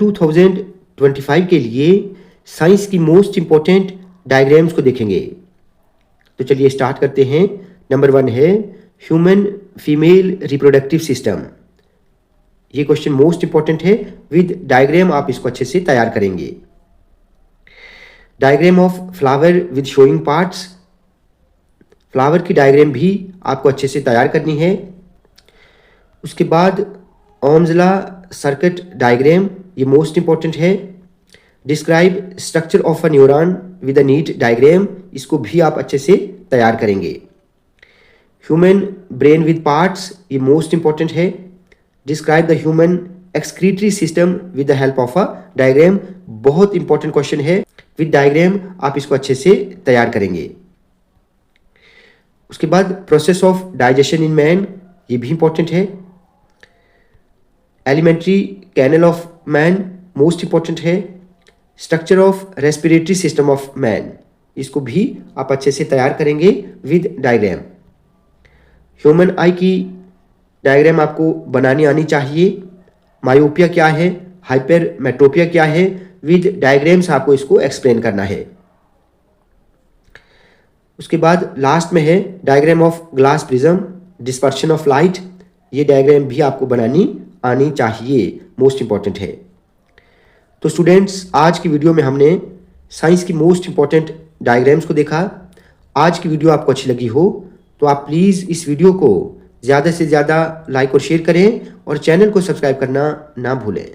2025 के लिए साइंस की मोस्ट इंपॉर्टेंट डायग्राम्स को देखेंगे। तो चलिए स्टार्ट करते हैं। नंबर 1 है ह्यूमन फीमेल रिप्रोडक्टिव सिस्टम। ये क्वेश्चन मोस्ट इंपॉर्टेंट है, विद डायग्राम आप इसको अच्छे से तैयार करेंगे। Diagram of flower with showing parts, flower की डायग्राम भी आपको अच्छे से तैयार करनी है। उसके बाद ओम्सला सर्किट डायग्राम, ये मोस्ट इंपॉर्टेंट है। Describe structure of a neuron with a neat diagram, इसको भी आप अच्छे से तैयार करेंगे। ह्यूमन ब्रेन विद पार्ट्स, ये मोस्ट इंपॉर्टेंट है। Describe the human excretory system with the help of a diagram, बहुत इंपॉर्टेंट क्वेश्चन है। विद डायग्राम आप इसको अच्छे से तैयार करेंगे। उसके बाद process of digestion in man, ये भी इंपॉर्टेंट है। Alimentary canal of man, most important है। Structure of respiratory system of man, इसको भी आप अच्छे से तैयार करेंगे विद डायग्राम। ह्यूमन आई की डायग्राम आपको बनानी आनी चाहिए। मायोपिया क्या है, हाइपरमेट्रोपिया क्या है, विद डायग्राम्स आपको इसको एक्सप्लेन करना है। उसके बाद लास्ट में है diagram of glass prism, dispersion of light, ये डायग्राम भी आपको बनानी आनी चाहिए, मोस्ट इंपॉर्टेंट है। तो स्टूडेंट्स, आज की वीडियो में हमने साइंस की मोस्ट इंपॉर्टेंट डायग्राम्स को देखा। आज की वीडियो आपको अच्छी लगी हो तो आप प्लीज़ इस वीडियो को ज़्यादा से ज़्यादा लाइक और शेयर करें और चैनल को सब्सक्राइब करना ना भूलें।